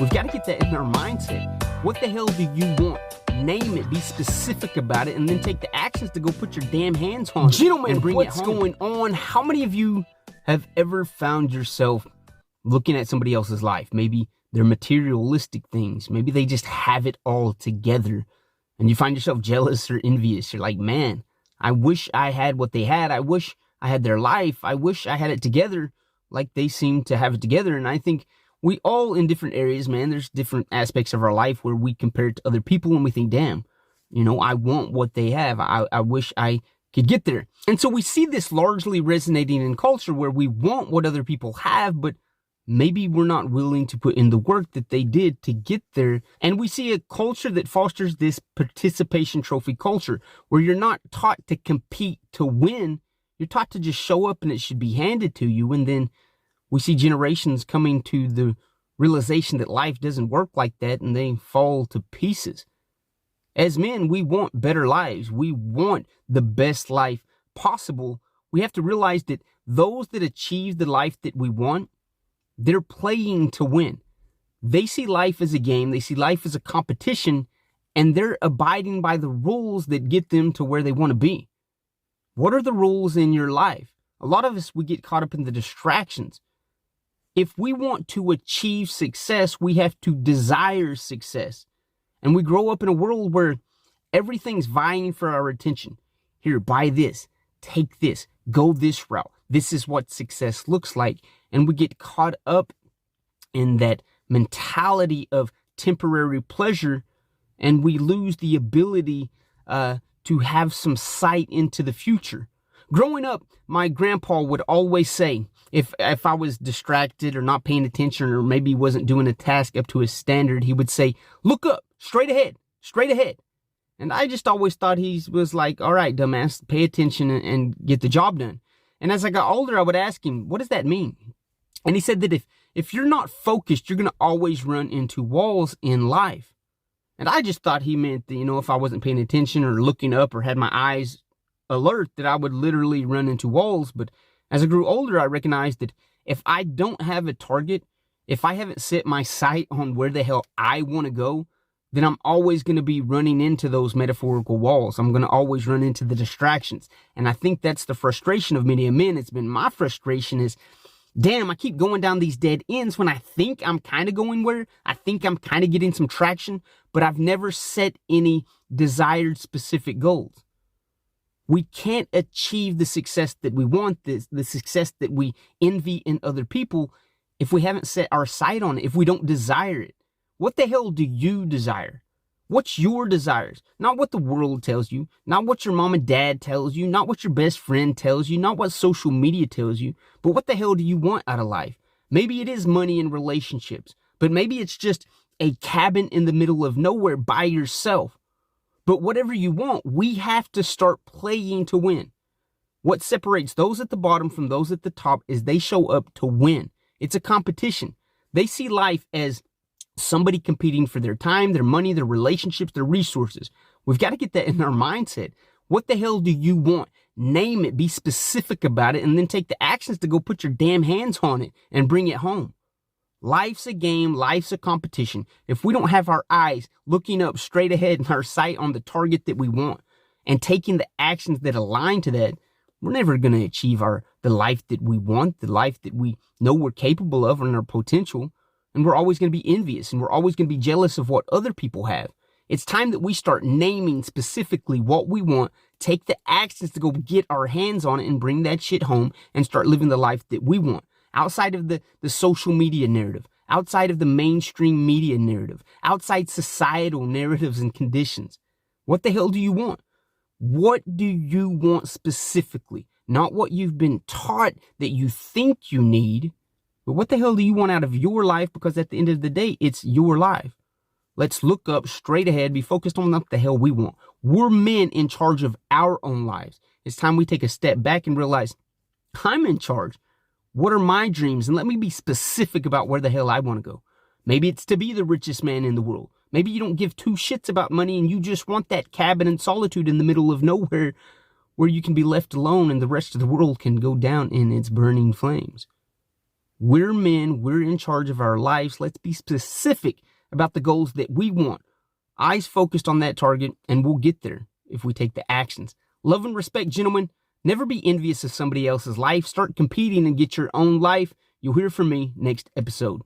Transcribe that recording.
We've got to get that in our mindset. What the hell do you want? Name it, be specific about it, and then take the actions to go put your damn hands on it. Gentlemen, and bring what's going on? How many of you have ever found yourself looking at somebody else's life? Maybe they're materialistic things. Maybe they just have it all together. And you find yourself jealous or envious. You're like, man, I wish I had what they had. I wish I had their life. I wish I had it together like they seem to have it together. And I think we all in different areas, man, there's different aspects of our life where we compare it to other people and we think, damn, I want what they have. I wish I could get there. And so we see this largely resonating in culture where we want what other people have, but maybe we're not willing to put in the work that they did to get there. And we see a culture that fosters this participation trophy culture where you're not taught to compete to win. You're taught to just show up and it should be handed to you. And then we see generations coming to the realization that life doesn't work like that and they fall to pieces. As men, we want better lives. We want the best life possible. We have to realize that those that achieve the life that we want, they're playing to win. They see life as a game. They see life as a competition, and they're abiding by the rules that get them to where they want to be. What are the rules in your life? A lot of us, we get caught up in the distractions. If we want to achieve success, we have to desire success. And we grow up in a world where everything's vying for our attention. Here, buy this, take this, go this route. This is what success looks like. And we get caught up in that mentality of temporary pleasure, and we lose the ability to have some sight into the future. Growing up, my grandpa would always say, if I was distracted or not paying attention or maybe wasn't doing a task up to his standard, he would say, look up, straight ahead, straight ahead. And I just always thought he was like, all right, dumbass, pay attention and get the job done. And as I got older, I would ask him, what does that mean? And he said that if you're not focused, you're going to always run into walls in life. And I just thought he meant that, if I wasn't paying attention or looking up or had my eyes alert, that I would literally run into walls. But as I grew older, I recognized that if I don't have a target, if I haven't set my sight on where the hell I want to go, then I'm always going to be running into those metaphorical walls. I'm going to always run into the distractions. And I think that's the frustration of many men. It's been my frustration is, damn, I keep going down these dead ends when I think I'm kind of going where I think I'm kind of getting some traction, but I've never set any desired specific goals. We can't achieve the success that we want, the success that we envy in other people, if we haven't set our sight on it, if we don't desire it. What the hell do you desire? What's your desires? Not what the world tells you, not what your mom and dad tells you, not what your best friend tells you, not what social media tells you, but what the hell do you want out of life? Maybe it is money and relationships, but maybe it's just a cabin in the middle of nowhere by yourself. But whatever you want, we have to start playing to win. What separates those at the bottom from those at the top is they show up to win. It's a competition. They see life as somebody competing for their time, their money, their relationships, their resources. We've got to get that in our mindset. What the hell do you want? Name it, be specific about it, and then take the actions to go put your damn hands on it and bring it home. Life's a game, life's a competition. If we don't have our eyes looking up straight ahead and our sight on the target that we want and taking the actions that align to that, we're never going to achieve the life that we want, the life that we know we're capable of and our potential. And we're always going to be envious and we're always going to be jealous of what other people have. It's time that we start naming specifically what we want, take the actions to go get our hands on it and bring that shit home and start living the life that we want. Outside of the social media narrative, outside of the mainstream media narrative, outside societal narratives and conditions. What the hell do you want? What do you want specifically? Not what you've been taught that you think you need, but what the hell do you want out of your life? Because at the end of the day, it's your life. Let's look up straight ahead, be focused on what the hell we want. We're men in charge of our own lives. It's time we take a step back and realize I'm in charge. What are my dreams? And let me be specific about where the hell I want to go. Maybe it's to be the richest man in the world. Maybe you don't give two shits about money and you just want that cabin in solitude in the middle of nowhere where you can be left alone and the rest of the world can go down in its burning flames. We're men. We're in charge of our lives. Let's be specific about the goals that we want. Eyes focused on that target, and we'll get there if we take the actions. Love and respect, gentlemen. Never be envious of somebody else's life. Start competing and get your own life. You'll hear from me next episode.